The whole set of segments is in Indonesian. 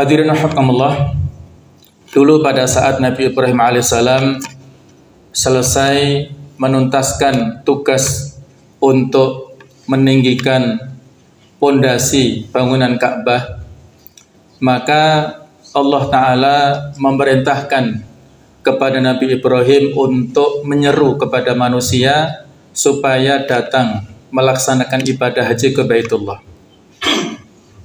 Hadirin rahimakumullah, dulu pada saat Nabi Ibrahim alaihissalam selesai menuntaskan tugas untuk meninggikan pondasi bangunan Ka'bah, maka Allah Ta'ala memerintahkan kepada Nabi Ibrahim untuk menyeru kepada manusia supaya datang melaksanakan ibadah haji ke Baitullah.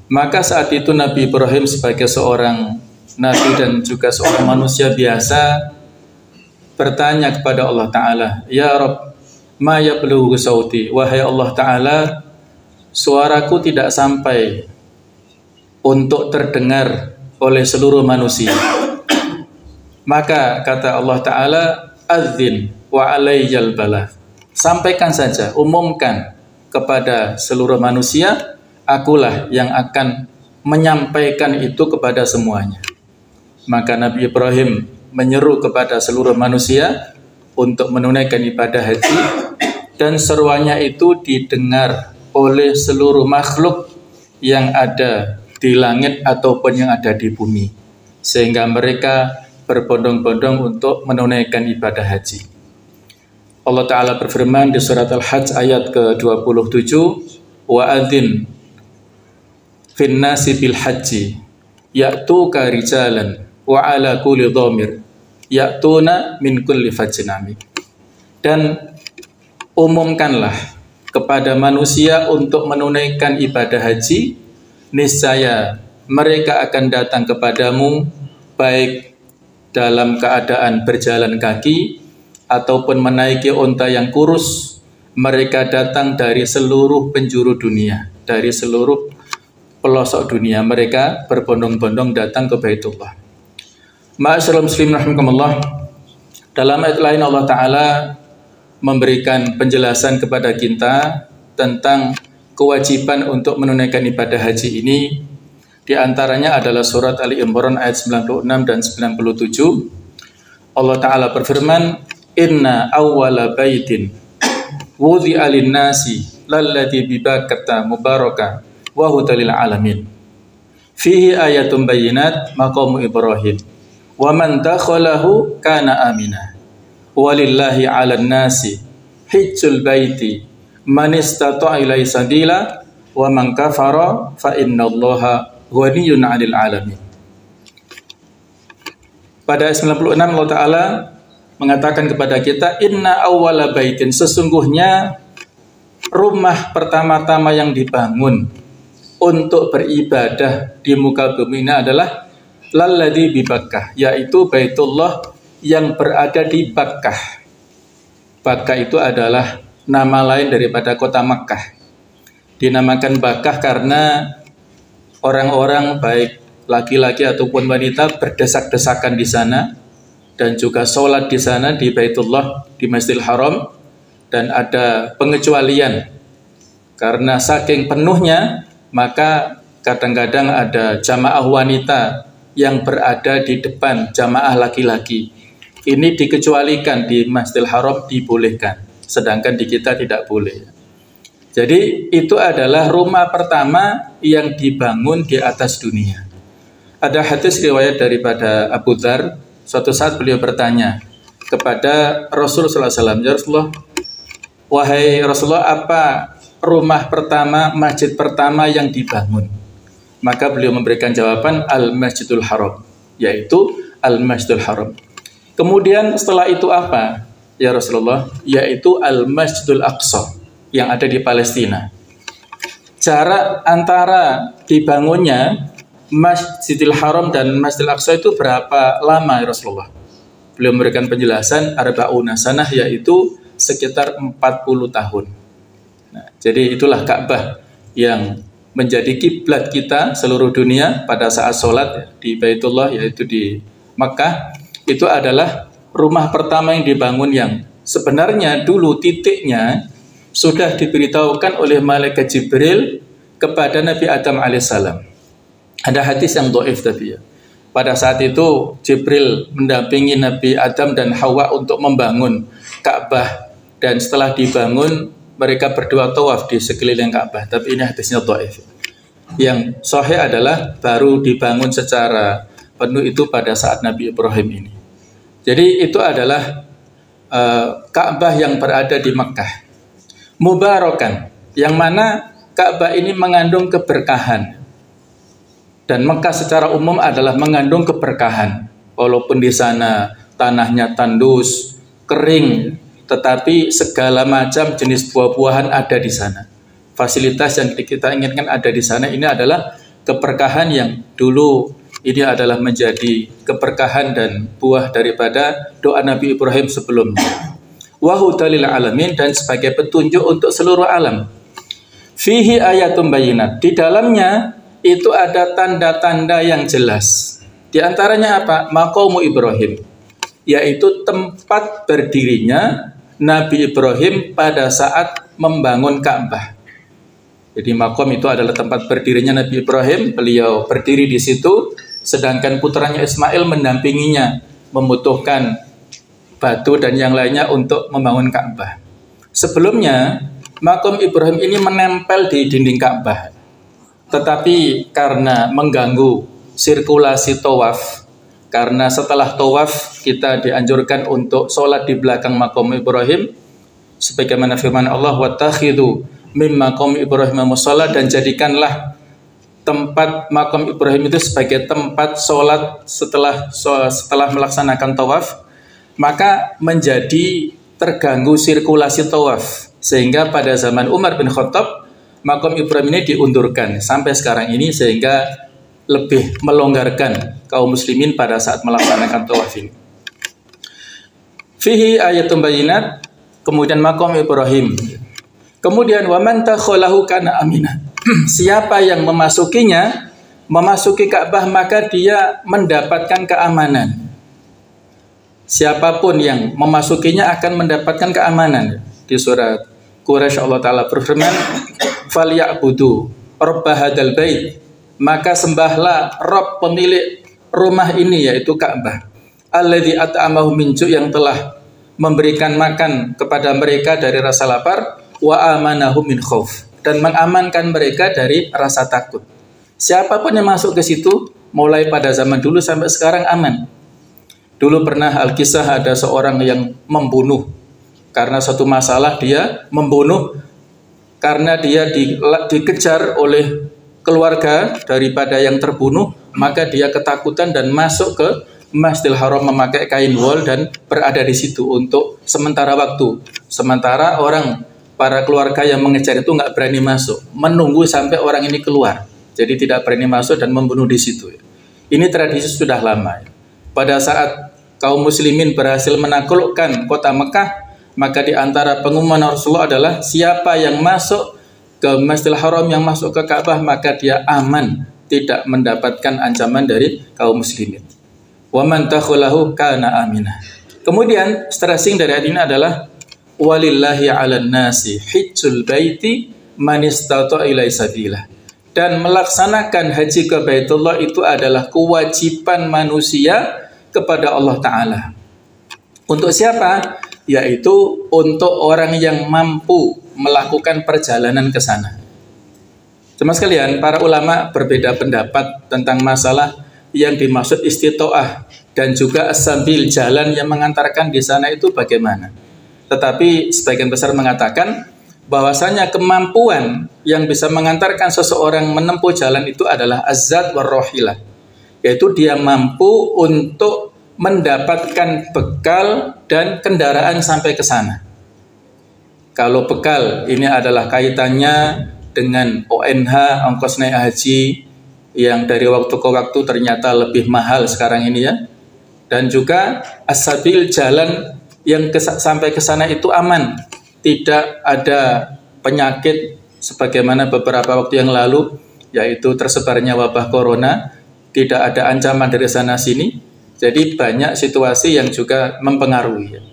Maka saat itu Nabi Ibrahim sebagai seorang nabi dan juga seorang manusia biasa bertanya kepada Allah Ta'ala, "Ya Rabb, ma yablughu sauti?" Wahai Allah Ta'ala, suaraku tidak sampai untuk terdengar oleh seluruh manusia. Maka kata Allah Ta'ala, "Adzin wa alayyal balagh." Sampaikan saja, umumkan kepada seluruh manusia, akulah yang akan menyampaikan itu kepada semuanya. Maka Nabi Ibrahim menyeru kepada seluruh manusia untuk menunaikan ibadah haji, dan seruannya itu didengar oleh seluruh makhluk yang ada di langit ataupun yang ada di bumi, sehingga mereka berbondong-bondong untuk menunaikan ibadah haji. Allah Ta'ala berfirman di surat Al-Hajj ayat ke-27, "Wa'adzin finnasi bil haji ya'tuka rijalan wa ala kulli dhamir ya'tuna min kulli fajjin amik." Dan umumkanlah kepada manusia untuk menunaikan ibadah haji, niscaya mereka akan datang kepadamu baik dalam keadaan berjalan kaki ataupun menaiki unta yang kurus. Mereka datang dari seluruh penjuru dunia, dari seluruh pelosok dunia, mereka berbondong-bondong datang ke Baitullah. Ma'asyiral muslimin rahimakumullah, dalam ayat lain Allah Ta'ala memberikan penjelasan kepada kita tentang kewajiban untuk menunaikan ibadah haji ini. Di antaranya adalah surat Ali Imran ayat 96 dan 97. Allah Ta'ala berfirman, "Inna awwala baitin wudhi'a lin-nasi lalladzi bi Bakkata mubaraka wa hudan lil alamin. Fihi ayatun bayyinat maqamu Ibrahim. Wa man dakhalahu kana amina. Walillahi 'alan nasi hajjul baiti man istata'a ilaihi sabila wa man kafara fa innallaha ghaniyyun 'anil alamin." Pada ayat 96 Allah Ta'ala mengatakan kepada kita, "Inna awwala baitin," sesungguhnya rumah pertama-tama yang dibangun untuk beribadah di muka bumi ini adalah lalladzi bi Bakkah, yaitu Baitullah yang berada di Bakkah. Bakkah itu adalah nama lain daripada kota Makkah. Dinamakan Bakkah karena orang-orang baik laki-laki ataupun wanita berdesak-desakan di sana dan juga sholat di sana di Baitullah, di Masjidil Haram, dan ada pengecualian karena saking penuhnya. Maka kadang-kadang ada jamaah wanita yang berada di depan jamaah laki-laki. Ini dikecualikan, di Masjidil Haram dibolehkan, sedangkan di kita tidak boleh. Jadi itu adalah rumah pertama yang dibangun di atas dunia. Ada hadis riwayat daripada Abu Dzar, suatu saat beliau bertanya kepada Rasulullah SAW, "Ya Rasulullah, wahai Rasulullah, apa rumah pertama, masjid pertama yang dibangun?" Maka beliau memberikan jawaban, Al-Masjidul Haram, yaitu Al-Masjidul Haram. Kemudian setelah itu apa, ya Rasulullah? Yaitu Al-Masjidul Aqsa yang ada di Palestina. Jarak antara dibangunnya Masjidil Haram dan Masjidil Aqsa itu berapa lama, ya Rasulullah? Beliau memberikan penjelasan arba'una sanah, yaitu sekitar 40 tahun. Nah, jadi itulah Ka'bah yang menjadi kiblat kita seluruh dunia pada saat sholat di Baitullah, yaitu di Makkah. Itu adalah rumah pertama yang dibangun, yang sebenarnya dulu titiknya sudah diberitahukan oleh malaikat Jibril kepada Nabi Adam alaihissalam. Ada hadis yang dhaif tapi ya. Pada saat itu Jibril mendampingi Nabi Adam dan Hawa untuk membangun Ka'bah, dan setelah dibangun mereka berdua tawaf di sekeliling Ka'bah, tapi ini hadisnya dhaif. Yang sahih adalah baru dibangun secara penuh itu pada saat Nabi Ibrahim ini. Jadi itu adalah Ka'bah yang berada di Mekah. Mubarakan, yang mana Ka'bah ini mengandung keberkahan. Dan Mekah secara umum adalah mengandung keberkahan. Walaupun di sana tanahnya tandus, kering, tetapi segala macam jenis buah-buahan ada di sana. Fasilitas yang kita inginkan ada di sana. Ini adalah keberkahan yang dulu ini adalah menjadi keberkahan dan buah daripada doa Nabi Ibrahim sebelumnya. Wa hudalil alamin, dan sebagai petunjuk untuk seluruh alam. Fihi ayatum bayinat, di dalamnya itu ada tanda-tanda yang jelas. Di antaranya apa? Maqamu Ibrahim, yaitu tempat berdirinya Nabi Ibrahim pada saat membangun Ka'bah. Jadi maqam itu adalah tempat berdirinya Nabi Ibrahim. Beliau berdiri di situ, sedangkan putranya Ismail mendampinginya, membutuhkan batu dan yang lainnya untuk membangun Ka'bah. Sebelumnya, maqam Ibrahim ini menempel di dinding Ka'bah. Tetapi karena mengganggu sirkulasi tawaf, karena setelah tawaf kita dianjurkan untuk sholat di belakang maqam Ibrahim, sebagaimana firman Allah, wattakhidhu mim maqam Ibrahim musalla, dan jadikanlah tempat maqam Ibrahim itu sebagai tempat sholat setelah melaksanakan tawaf, maka menjadi terganggu sirkulasi tawaf, sehingga pada zaman Umar bin Khattab maqam Ibrahim ini diundurkan sampai sekarang ini, sehingga lebih melonggarkan kaum muslimin pada saat melaksanakan tawaf ini. Fihi ayatum bayinat, kemudian maqam Ibrahim. Kemudian wa man takhalahu kana aminah. Siapa yang memasukinya, memasuki Ka'bah, maka dia mendapatkan keamanan. Siapapun yang memasukinya akan mendapatkan keamanan. Di surat Quraisy Allah Ta'ala berfirman, "Falyabudu rabb hadzal bait." Maka sembahlah Rabb pemilik rumah ini, yaitu Ka'bah. Alladzi at'amahum min ju', yang telah memberikan makan kepada mereka dari rasa lapar, wa amanahum min khauf, dan mengamankan mereka dari rasa takut. Siapapun yang masuk ke situ, mulai pada zaman dulu sampai sekarang aman. Dulu pernah Al-Kisah ada seorang yang membunuh. Karena suatu masalah dia membunuh, karena dia dikejar oleh keluarga daripada yang terbunuh, maka dia ketakutan dan masuk ke Masjidil Haram memakai kain wol dan berada di situ untuk sementara waktu. Sementara para keluarga yang mengejar itu nggak berani masuk, menunggu sampai orang ini keluar. Jadi tidak berani masuk dan membunuh di situ. Ini tradisi sudah lama. Pada saat kaum muslimin berhasil menaklukkan kota Mekah, maka di antara pengumuman Rasulullah adalah siapa yang masuk ke Masjidil Haram, yang masuk ke Ka'bah, maka dia aman, tidak mendapatkan ancaman dari kaum muslimin. Wa man takhalahu kana aminah. Kemudian stressing dari ayat ini adalah walillahi 'alan nasi hajjul baiti man istata'a ilaihi sabila. Dan melaksanakan haji ke Baitullah itu adalah kewajiban manusia kepada Allah Ta'ala. Untuk siapa? Yaitu untuk orang yang mampu melakukan perjalanan ke sana. Teman sekalian, para ulama berbeda pendapat tentang masalah yang dimaksud istitoah dan juga as-sabil, jalan yang mengantarkan di sana itu bagaimana. Tetapi sebagian besar mengatakan bahwasanya kemampuan yang bisa mengantarkan seseorang menempuh jalan itu adalah az-zat war-rahilah, yaitu dia mampu untuk mendapatkan bekal dan kendaraan sampai ke sana. Kalau bekal ini adalah kaitannya dengan ONH, ongkos naik haji, yang dari waktu ke waktu ternyata lebih mahal sekarang ini ya. Dan juga as-sabil, jalan yang sampai ke sana itu aman, tidak ada penyakit sebagaimana beberapa waktu yang lalu, yaitu tersebarnya wabah corona, tidak ada ancaman dari sana sini. Jadi banyak situasi yang juga mempengaruhi.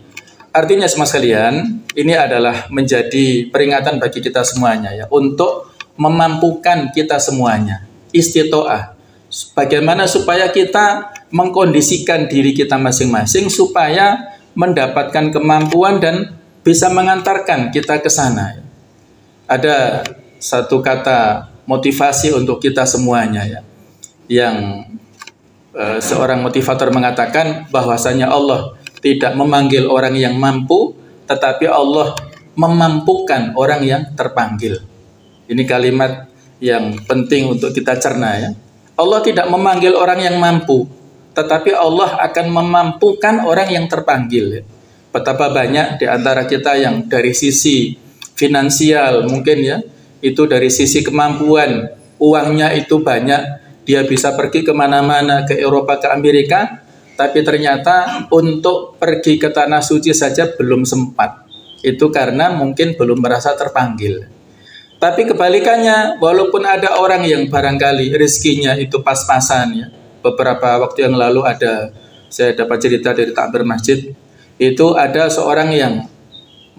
Artinya semua sekalian, ini adalah menjadi peringatan bagi kita semuanya ya, untuk memampukan kita semuanya. Istitoah, bagaimana supaya kita mengkondisikan diri kita masing-masing supaya mendapatkan kemampuan dan bisa mengantarkan kita ke sana. Ada satu kata motivasi untuk kita semuanya ya. Yang seorang motivator mengatakan bahwasanya Allah tidak memanggil orang yang mampu, tetapi Allah memampukan orang yang terpanggil. Ini kalimat yang penting untuk kita cerna ya. Allah tidak memanggil orang yang mampu, tetapi Allah akan memampukan orang yang terpanggil ya. Betapa banyak di antara kita yang dari sisi finansial mungkin ya, itu dari sisi kemampuan, uangnya itu banyak, dia bisa pergi kemana-mana, ke Eropa, ke Amerika, tapi ternyata untuk pergi ke tanah suci saja belum sempat. Itu karena mungkin belum merasa terpanggil. Tapi kebalikannya, walaupun ada orang yang barangkali rezekinya itu pas-pasan ya. Beberapa waktu yang lalu saya dapat cerita dari takbir masjid, itu ada seorang yang,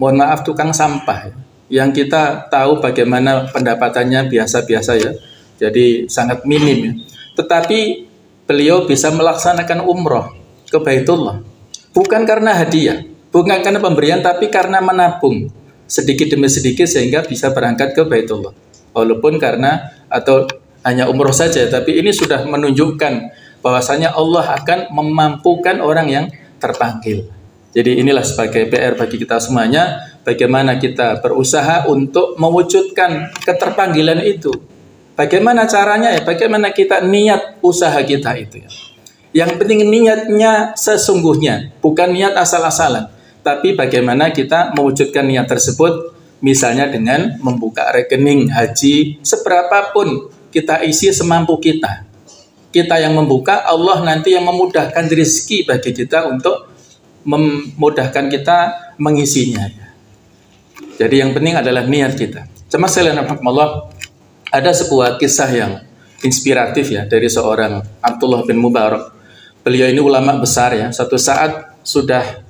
mohon maaf, tukang sampah ya, yang kita tahu bagaimana pendapatannya biasa-biasa ya. Jadi sangat minim ya. Tetapi beliau bisa melaksanakan umroh ke Baitullah. Bukan karena hadiah, bukan karena pemberian, tapi karena menabung sedikit demi sedikit sehingga bisa berangkat ke Baitullah. Walaupun karena atau hanya umroh saja, tapi ini sudah menunjukkan bahwasanya Allah akan memampukan orang yang terpanggil. Jadi inilah sebagai PR bagi kita semuanya, bagaimana kita berusaha untuk mewujudkan keterpanggilan itu. Bagaimana caranya ya? Bagaimana kita niat usaha kita itu ya. Yang penting niatnya sesungguhnya, bukan niat asal-asalan. Tapi bagaimana kita mewujudkan niat tersebut, misalnya dengan membuka rekening haji seberapapun kita isi semampu kita. Kita yang membuka, Allah nanti yang memudahkan rezeki bagi kita untuk memudahkan kita mengisinya. Jadi yang penting adalah niat kita. Cuma sekalian rahmatullah, ada sebuah kisah yang inspiratif ya dari seorang Abdullah bin Mubarak. Beliau ini ulama besar ya. Suatu saat sudah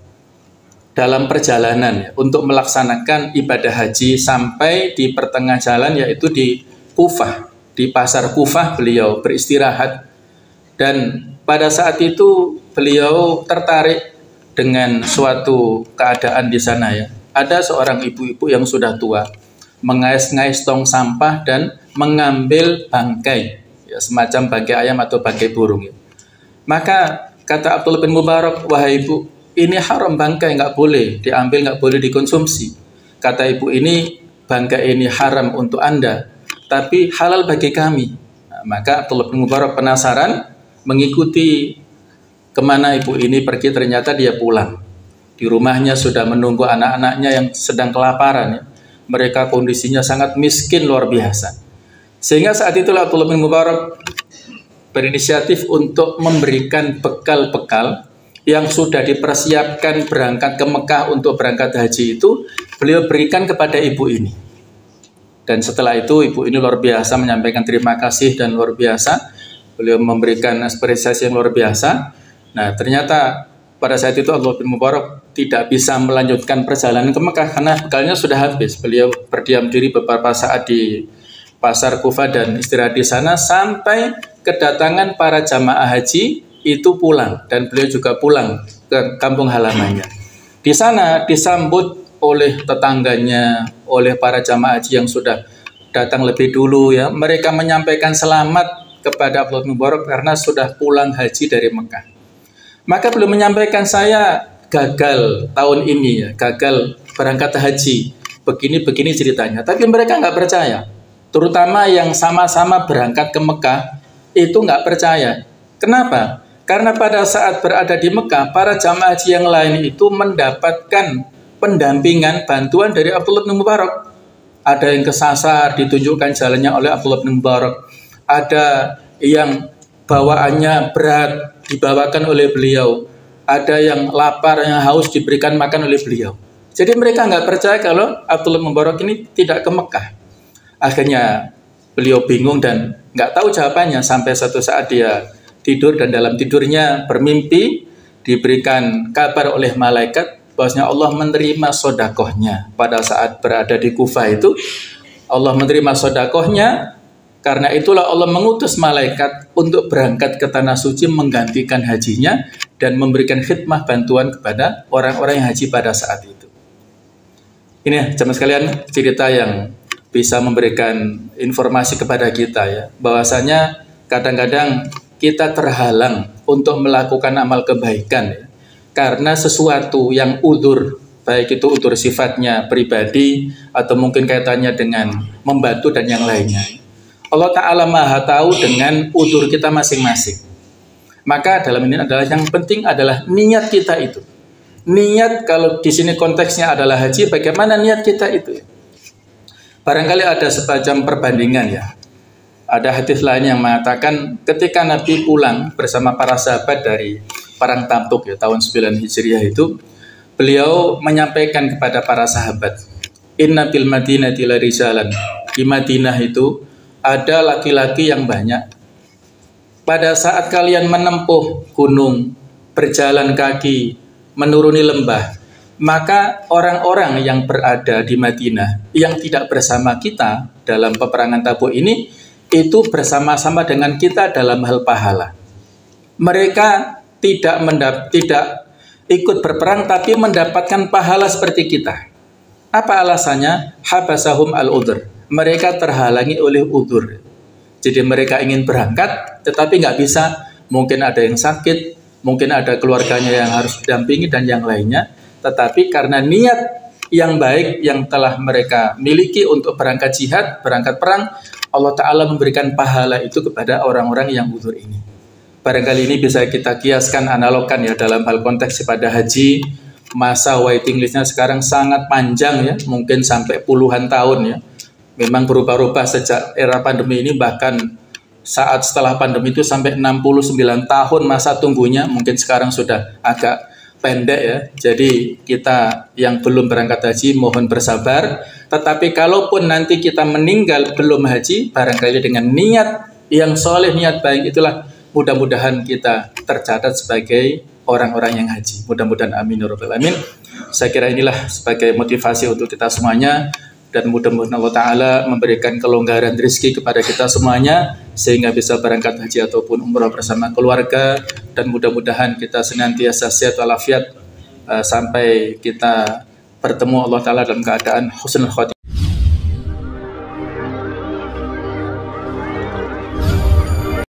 dalam perjalanan ya, untuk melaksanakan ibadah haji sampai di pertengah jalan, yaitu di Kufah, di pasar Kufah beliau beristirahat. Dan pada saat itu beliau tertarik dengan suatu keadaan di sana ya. Ada seorang ibu-ibu yang sudah tua mengais-ngais tong sampah dan mengambil bangkai ya, semacam bangkai ayam atau bangkai burung ya. Maka kata Abdullah bin Mubarak, wahai ibu, ini haram bangkai, nggak boleh diambil, nggak boleh dikonsumsi. Kata ibu ini, bangkai ini haram untuk Anda, tapi halal bagi kami. Nah, maka Abdullah bin Mubarak penasaran, mengikuti kemana ibu ini pergi. Ternyata dia pulang. Di rumahnya sudah menunggu anak-anaknya yang sedang kelaparan ya. Mereka kondisinya sangat miskin luar biasa. Sehingga saat itulah Abdullah bin Mubarak berinisiatif untuk memberikan bekal-bekal yang sudah dipersiapkan berangkat ke Mekah untuk berangkat haji itu, beliau berikan kepada ibu ini. Dan setelah itu ibu ini luar biasa menyampaikan terima kasih dan luar biasa. Beliau memberikan apresiasi yang luar biasa. Nah ternyata pada saat itu Abdullah bin Mubarak tidak bisa melanjutkan perjalanan ke Mekah karena bekalnya sudah habis. Beliau berdiam diri beberapa saat di pasar Kufah dan istirahat di sana sampai kedatangan para jamaah haji itu pulang, dan beliau juga pulang ke kampung halamannya. Di sana disambut oleh tetangganya, oleh para jamaah haji yang sudah datang lebih dulu ya. Mereka menyampaikan selamat kepada Abdullah bin Mubarak karena sudah pulang haji dari Mekah. Maka beliau menyampaikan, saya gagal tahun ini ya, gagal berangkat haji. Begini-begini ceritanya. Tapi mereka nggak percaya. Terutama yang sama-sama berangkat ke Mekah itu nggak percaya. Kenapa? Karena pada saat berada di Mekah, para jamaah haji yang lain itu mendapatkan pendampingan, bantuan dari Abdullah bin Mubarak. Ada yang kesasar, ditunjukkan jalannya oleh Abdullah bin Mubarak. Ada yang bawaannya berat, dibawakan oleh beliau. Ada yang lapar, yang haus, diberikan makan oleh beliau. Jadi mereka nggak percaya kalau Abdullah bin Mubarak ini tidak ke Mekah. Akhirnya beliau bingung dan nggak tahu jawabannya sampai satu saat dia tidur dan dalam tidurnya bermimpi diberikan kabar oleh malaikat bahwasanya Allah menerima sodakohnya pada saat berada di Kufah itu. Allah menerima sodakohnya, karena itulah Allah mengutus malaikat untuk berangkat ke tanah suci menggantikan hajinya dan memberikan khidmah bantuan kepada orang-orang yang haji pada saat itu. Ini jemaah sekalian cerita yang bisa memberikan informasi kepada kita ya, bahwasanya kadang-kadang kita terhalang untuk melakukan amal kebaikan ya, karena sesuatu yang udzur, baik itu udzur sifatnya pribadi atau mungkin kaitannya dengan membantu dan yang lainnya. Allah Ta'ala Maha tahu dengan udzur kita masing-masing. Maka dalam ini adalah yang penting adalah niat kita itu. Niat, kalau di sini konteksnya adalah haji, bagaimana niat kita itu? Barangkali ada semacam perbandingan ya. Ada hadis lain yang mengatakan ketika Nabi pulang bersama para sahabat dari Perang Tabuk ya, tahun 9 Hijriah itu, beliau menyampaikan kepada para sahabat, inna bil madinati la rijalan. Di Madinah itu ada laki-laki yang banyak. Pada saat kalian menempuh gunung, berjalan kaki, menuruni lembah, maka orang-orang yang berada di Madinah yang tidak bersama kita dalam peperangan Tabuk ini, itu bersama-sama dengan kita dalam hal pahala. Mereka tidak ikut berperang tapi mendapatkan pahala seperti kita. Apa alasannya? Habasahum al-udhr. Mereka terhalangi oleh udhur. Jadi mereka ingin berangkat tetapi nggak bisa. Mungkin ada yang sakit, mungkin ada keluarganya yang harus didampingi dan yang lainnya. Tetapi karena niat yang baik yang telah mereka miliki untuk berangkat jihad, berangkat perang, Allah Ta'ala memberikan pahala itu kepada orang-orang yang udhur ini. Barangkali ini bisa kita kiaskan, analogkan ya dalam hal konteks pada haji. Masa waiting listnya sekarang sangat panjang ya, mungkin sampai puluhan tahun ya. Memang berubah-ubah sejak era pandemi ini, bahkan saat setelah pandemi itu sampai 69 tahun masa tunggunya, mungkin sekarang sudah agak pendek ya. Jadi kita yang belum berangkat haji mohon bersabar. Tetapi kalaupun nanti kita meninggal belum haji, barangkali dengan niat yang soleh, niat baik itulah mudah-mudahan kita tercatat sebagai orang-orang yang haji. Mudah-mudahan amin ya rabbal alamin. Saya kira inilah sebagai motivasi untuk kita semuanya. Dan mudah-mudahan Allah Ta'ala memberikan kelonggaran rezeki kepada kita semuanya sehingga bisa berangkat haji ataupun umrah bersama keluarga. Dan mudah-mudahan kita senantiasa sehat walafiat sampai kita bertemu Allah Ta'ala dalam keadaan husnul khotimah.